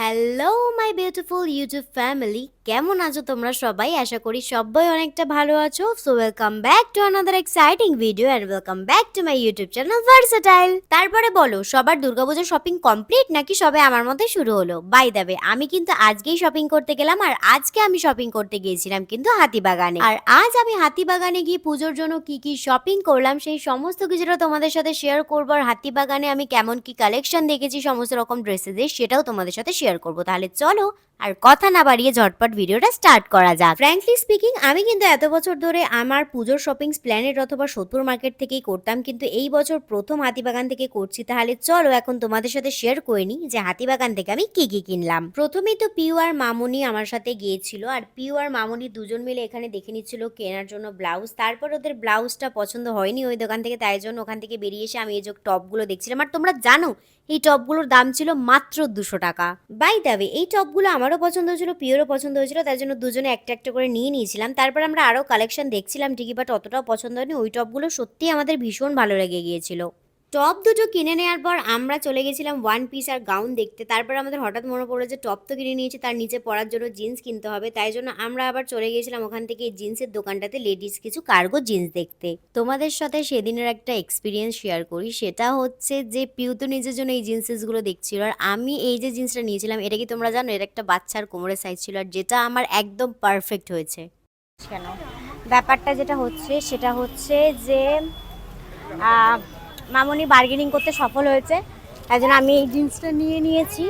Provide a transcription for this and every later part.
Hello my beautiful YouTube family, কেমন আছো তোমরা সবাই? আশা করি সবাই অনেকটা ভালো আছো। So welcome back to another exciting video and welcome back to my YouTube channel versatile. তারপরে বলো, সবার দুর্গাপুজোর শপিং কমপ্লিট নাকি সবে আমার মধ্যে শুরু হলো? বাই দ্য ওয়ে, আমি কিন্তু আজকেই শপিং করতে গেলাম, আর আজকে আমি শপিং করতে গিয়েছিলাম কিন্তু হাতিবাগানে। আর আজ আমি হাতিবাগানে গিয়ে পুজোর জন্য কি কি শপিং করলাম সেই সমস্ত কিছুটা তোমাদের সাথে শেয়ার করবো। আর হাতিবাগানে আমি কেমন কি কালেকশন দেখেছি সমস্ত রকম ড্রেসেসের, সেটাও তোমাদের সাথে শেয়ার করবো। তাহলে চলো আর কথা না বাড়িয়ে ঝটপট ভিডিওটা স্টার্ট করা যাক। ফ্র্যাঙ্কলি স্পিকিং, আমি কিন্তু এত বছর ধরে আমার পুজোর শপিং প্ল্যানেট অথবা সোদপুর মার্কেট থেকেই করতাম, কিন্তু এই বছর প্রথম হাতিবাগান থেকে করছি। তাহলে চলো এখন তোমাদের সাথে শেয়ার করে নিই যে হাতিবাগান থেকে আমি কি কি কিনলাম। প্রথমেই তো পিউ আর মামুনি আমার সাথে গিয়েছিল, আর পিউ আর মামুনি দুজন মিলে এখানে দেখে নিচ্ছিল কেনার জন্য ব্লাউজ। তারপর ওদের ব্লাউজটা পছন্দ হয়নি ওই দোকান থেকে, তাই জন্য ওখান থেকে বেরিয়ে এসে আমি এই যে টপগুলো দেখছিলাম। আর তোমরা জানো এই টপগুলোর দাম ছিল মাত্র 200 টাকা। বাই দ্য ওয়ে, এই টপগুলো আমারও পছন্দ হয়েছিল, পিওরও পছন্দ হয়েছিল, তাই জন্য দুজনে একটা একটা করে নিয়ে নিয়েছিলাম। তারপর আমরা আরও কালেকশন দেখছিলাম ঠিকই, বাট অতটাও পছন্দ হয়নি। ওই টপগুলো সত্যিই আমাদের ভীষণ ভালো লেগে গিয়েছিল। টপ দুটো কিনে নেওয়ার পর আমরা চলে গেছিলাম ওয়ান পিস আর গাউন দেখতে। তারপর আমাদের হঠাৎ মনে পড়লো যে টপ তো কিনে নিয়েছি, তার নিচে পরার জন্য জিন্স কিনতে হবে, তাই জন্য আমরা আবার চলে গিয়েছিলাম ওখান থেকে এই জিন্সের দোকানটাতে লেডিস কিছু কার্গো জিন্স দেখতে। তোমাদের সাথে সেদিনের একটা এক্সপিরিয়েন্স শেয়ার করি, সেটা হচ্ছে যে পিউ তো নিজের জন্য এই জিন্সেসগুলো দেখছিল, আর আমি এই যে জিন্সটা নিয়েছিলাম এটা কি তোমরা জানো এর একটা বাচ্চার কোমরের সাইজ ছিল, আর যেটা আমার একদম পারফেক্ট হয়েছে। কেন ব্যাপারটা যেটা হচ্ছে সেটা হচ্ছে যে মামনি বার্গেনিং করতে সফল হয়েছে, তাই জন্য আমি এই জিন্সটা নিয়ে নিয়েছি।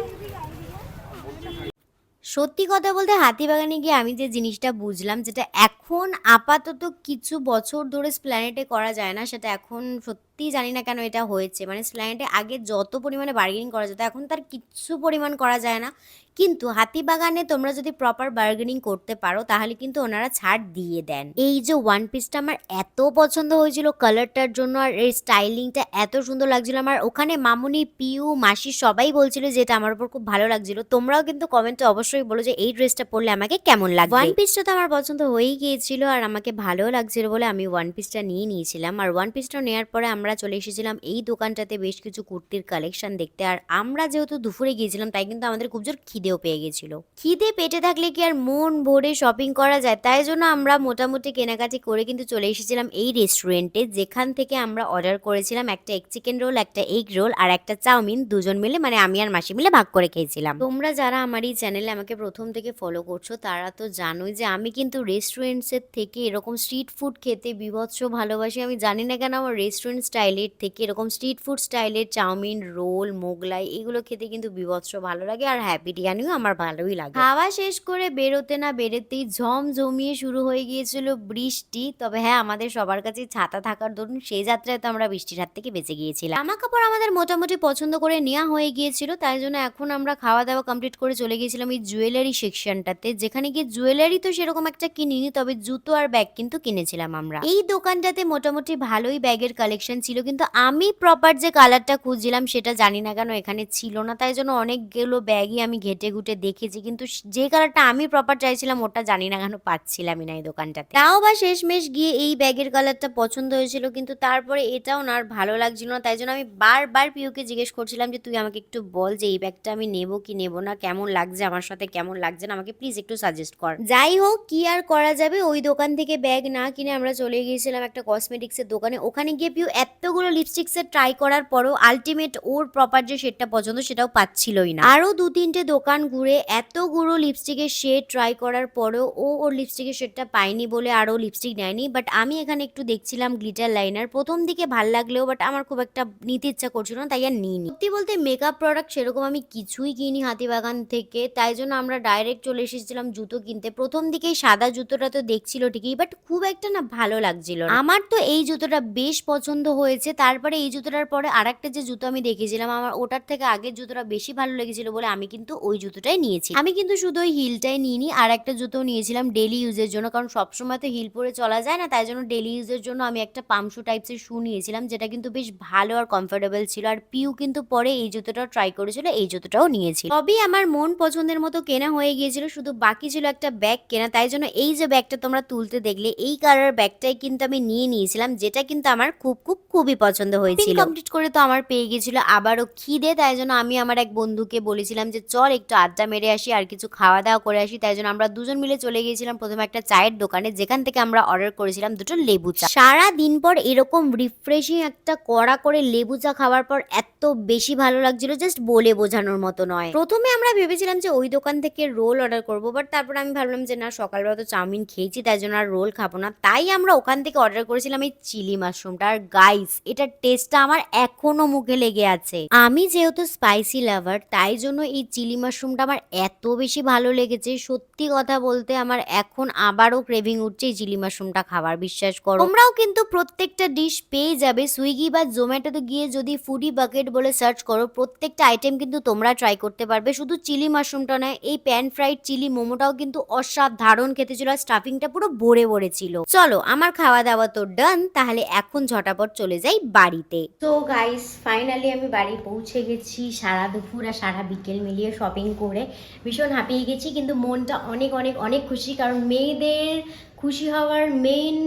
সত্যি কথা বলতে হাতিবাগানে গিয়ে আমি যে জিনিসটা বুঝলাম, যেটা এখন আপাতত কিছু বছর ধরে স্প্ল্যানেটে করা যায় না, সেটা এখন সত্যিই জানি না কেন এটা হয়েছে। মানে স্প্ল্যানেটে আগে যত পরিমাণে বার্গেনিং করা যেত এখন তার কিছু পরিমাণ করা যায় না, কিন্তু হাতিবাগানে তোমরা যদি প্রপার বার্গেনিং করতে পারো তাহলে কিন্তু ওনারা ছাড় দিয়ে দেন। এই যে ওয়ান পিসটা আমার এত পছন্দ হয়েছিল কালারটার জন্য, আর এর স্টাইলিংটা এত সুন্দর লাগছিল আমার। ওখানে মামুনি, পিউ, মাসি সবাই বলছিল যে এটা আমার উপর খুব ভালো লাগছিল। তোমরাও কিন্তু কমেন্টে অবশ্যই বলো যে এই ড্রেসটা পরলে আমাকে কেমন লাগবে। ওয়ান পিসটা তো আমার পছন্দ হয়েই গিয়েছিল, আর আমাকে ভালোও লাগছিল বলে আমি ওয়ান পিসটা নিয়ে নিয়েছিলাম। আর ওয়ান পিসটা নেওয়ার পরে আমরা চলে এসেছিলাম এই দোকানটাতে বেশ কিছু কুর্তির কালেকশন দেখতে। আর আমরা যেহেতু দুপুরে গিয়েছিলাম তাই কিন্তু আমাদের খুব জোর খিদেও পেয়ে গেছিল। খিদে পেটে থাকলে কি আর মন ভরে শপিং করা যায়, তাই জন্য আমরা মোটামুটি কেনাকাটি করে কিন্তু চলে এসেছিলাম এই রেস্টুরেন্টে, যেখান থেকে আমরা অর্ডার করেছিলাম একটা এগ চিকেন রোল, একটা এগ রোল আর একটা চাউমিন। দুজন মিলে মানে আমি আর মাসি মিলে ভাগ করে খেয়েছিলাম। তোমরা যারা আমার এই চ্যানেলে আমাকে প্রথম থেকে ফলো করছো তারা তো জানোই যে আমি কিন্তু রেস্টুরেন্টসের থেকে এরকম স্ট্রিট ফুড খেতে বিভৎস ভালোবাসি। আমি জানি না কেন আমার রেস্টুরেন্ট স্টাইলের থেকে এরকম স্ট্রিট ফুড স্টাইলের চাউমিন, রোল, মোগলাই এগুলো খেতে কিন্তু বিভৎস ভালো লাগে। আর হ্যাপি বিরিয়ানিও আমার ভালোই লাগে। খাওয়া শেষ করে বেরোতে না বেরোতেই ঝমঝমিয়ে শুরু হয়ে গিয়েছিল বৃষ্টি। তবে হ্যাঁ, আমাদের সবার কাছে ছাতা থাকার দরুন সেই যাত্রায় তো আমরা বৃষ্টির হাত থেকে বেঁচে গিয়েছিলাম। জামা কাপড় আমাদের মোটামুটি পছন্দ করে নেওয়া হয়ে গিয়েছিল, তাই জন্য এখন আমরা খাওয়া দাওয়া কমপ্লিট করে চলে গিয়েছিলাম এই জুয়েলারি সেকশনটাতে, যেখানে গিয়ে জুয়েলারি তো সেরকম একটা কিনিনি, তবে জুতো আর ব্যাগ কিন্তু কিনেছিলাম আমরা। এই দোকানটাতে মোটামুটি ভালোই ব্যাগের কালেকশন ছিল, কিন্তু আমি প্রপার যে কালারটা খুঁজছিলাম সেটা জানি না কেন এখানে ছিল না, তাই জন্য অনেকগুলো ব্যাগই আমি ঘেটে ঘুটে দেখেছি, কিন্তু যে কালারটা আমি প্রপার চাইছিলাম ওটা জানি না কেন পাচ্ছিলামই না এই দোকানটাতে। তাও বা শেষমেশ গিয়ে এই ব্যাগের কালারটা পছন্দ হয়েছিল, কিন্তু তারপরে এটাও না আর ভালো লাগছিল না, তাই জন্য আমি বারবার পিউকে জিজ্ঞেস করছিলাম যে তুই আমাকে একটু বল যে এই ব্যাগটা আমি নেবো কি নেবো না, কেমন লাগছে আমার সাথে, কেমন লাগছে না, আমাকে প্লিজ একটু সাজেস্ট কর। যাই হোক, কি আর করা যাবে, ওই দোকান থেকে ব্যাগ না কিনে আমরা চলে গিয়েছিলাম একটা কসমেটিক্সের দোকানে। ওখানে গিয়ে পিউ এতগুলো লিপস্টিক্সের ট্রাই করার পরও আলটিমেট ওর প্রপার যে শেডটা পছন্দ সেটাও পাচ্ছিলই না। আরো দু তিনটে দোকান ঘুরে এতগুলো লিপস্টিকের শেড ট্রাই করার পরেও ও ওর লিপস্টিকের শেডটা পাইনি বলে আরও লিপস্টিক নেয়নি। বাট আমি এখানে একটু দেখছিলাম গ্লিটার লাইনার, প্রথম দিকে ভাল লাগলেও বাট আমার খুব একটা নিতে ইচ্ছা করছিল না, তাই আর নিইনি। সত্যি বলতে মেকআপ প্রোডাক্ট সেরকম আমি কিছুই কিনি হাতিবাগান থেকে, তাই জন্য আমরা ডাইরেক্ট চলে এসেছিলাম জুতো কিনতে। প্রথম দিকেই সাদা জুতোটা তো দেখছিল ঠিকই, বাট খুব একটা না ভালো লাগছিল না। আমার তো এই জুতোটা বেশ পছন্দ হয়েছে। তারপরে এই জুতোটার পরে আরেকটা যে জুতো আমি দেখেছিলাম আমার ওটার থেকে আগের জুতোটা বেশি ভালো লেগেছিল বলে আমি কিন্তু ওই জুতোটাই নিয়েছি। আমি কিন্তু শুধু ওই হিলটাই নিইনি, আর একটা জুতো নিয়েছিলাম ডেলি ইউজের জন্য, কারণ সবসময় তো হিল পরে চলা যায় না, তাই জন্য ডেলি ইউজের জন্য আমি একটা পামশু টাইপসের শু নিয়েছিলাম, যেটা কিন্তু বেশ ভালো আর কমফোর্টেবল ছিল। আর পিউ কিন্তু পরে এই জুতোটাও ট্রাই করেছিল, এই জুতোটাও নিয়েছি। সবই আমার মন পছন্দের মতো কেনা হয়ে গিয়েছিল, শুধু বাকি ছিল একটা ব্যাগ কেনা, তাই জন্য এই যে ব্যাগটা তোমরা তুলতে দেখলে এই কালার ব্যাগটাই কিন্তু আমি নিয়ে নিয়েছিলাম, যেটা কিন্তু আমার খুব খুব খুবই পছন্দ হয়েছিল। কমপ্লিট করে তো আমার পেয়ে গেছিল আবারও খিদে, তাই জন্য আমি আমার এক বন্ধুকে বলেছিলাম যে চল একটু আড্ডা মেরে আসি আর কিছু খাওয়া দাওয়া করে আসি। তাই জন্য আমরা দুজন মিলে চলে গিয়েছিলাম প্রথমে একটা চায়ের দোকানে, যেখান থেকে আমরা অর্ডার করেছিলাম দুটো লেবু চা। সারা দিন পর এরকম রিফ্রেশিং একটা কড়া করে লেবু চা খাওয়ার পর এত বেশি ভালো লাগছিল, জাস্ট বলে বোঝানোর মতো নয়। প্রথমে আমরা ভেবেছিলাম যে ওই দোকান থেকে রোল অর্ডার করবো, বাট তারপর আমি ভাবলাম যে না, সকালবেলা তো চাউমিন খেয়েছি, তাই জন্য আর রোল খাবো না। তাই আমরা ওখান থেকে অর্ডার করেছিলাম এই চিলি মাশরুমটা। আর গাইস, এটার টেস্টটা আমার এখনো মুখে লেগে আছে। আমি যেহেতু স্পাইসি লাভার, তাই জন্য এই চিলি মাশরুমটা আমার এত বেশি ভালো লেগেছে, সত্যি কথা বলতে আমার এখন আবারও ক্রেভিং উঠছে এই চিলি মাশরুমটা খাবার, বিশ্বাস করো। তোমরাও কিন্তু প্রত্যেকটা ডিশ পেয়ে যাবে সুইগি বা জোম্যাটোতে গিয়ে, যদি ফুডি বাকেট বলে সার্চ করো, প্রত্যেকটা আইটেম কিন্তু তোমরা ট্রাই করতে পারবে। শুধু চিলি মাশরুমটা নয়, এই প্যান ফ্রাইড চিলি মোমোটাও কিন্তু অসাধারণ খেতে ছিল, আর স্টাফিংটা পুরো ভরে ভরে ছিল। চলো, আমার খাওয়া দাওয়া তো ডান, তাহলে এখন ঝটাপট চলে যাই বাড়িতে। তো গাইস, ফাইনালি আমি বাড়ি পৌঁছে গেছি। সারা দুপুর আর সারা বিকেল মিলিয়ে শপিং করে ভীষণ হাঁপিয়ে গেছি, কিন্তু মনটা অনেক অনেক অনেক খুশি, কারণ মেয়েদের খুশি হওয়ার মেইন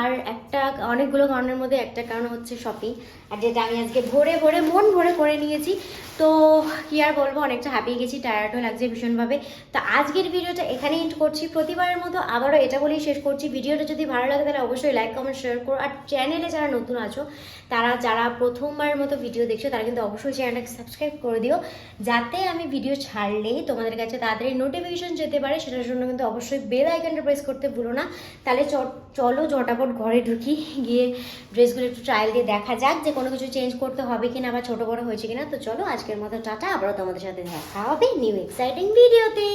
আর একটা অনেকগুলো কারণের মধ্যে একটা কারণ হচ্ছে শপিং, আর যেটা আমি আজকে ভরে ভরে মন ভরে করে নিয়েছি। তো কি আর বলবো, অনেকটা হাঁপিয়ে গেছি, টায়ার্ডও লাগছে ভীষণভাবে। তো আজকের ভিডিওটা এখানে এন্ড করছি। প্রতিবারের মতো আবারও এটা বলেই শেষ করছি, ভিডিওটা যদি ভালো লাগে তাহলে অবশ্যই লাইক কমেন্ট শেয়ার করো। আর চ্যানেলে যারা নতুন আছো, যারা প্রথমবারের মতো ভিডিও দেখছো, তারা কিন্তু অবশ্যই চ্যানেলটাকে সাবস্ক্রাইব করে দিও, যাতে আমি ভিডিও ছাড়লেই তোমাদের কাছে তাড়াতাড়ি নোটিফিকেশন যেতে পারে। সেটার জন্য কিন্তু অবশ্যই বেল আইকনটা প্রেস করতে ভুলো না। তাহলে চলো ঝটাপট ঘরে ঢুকি, গিয়ে ড্রেসগুলো একটু ট্রায়াল দিয়ে দেখা যাক যে কোনো কিছু চেঞ্জ করতে হবে কিনা বা ছোটো বড়ো হয়েছে কিনা। তো চলো, আজকের মতো টাটা, আবারও তোমাদের সাথে দেখা হবে নিউ এক্সাইটিং ভিডিওতে।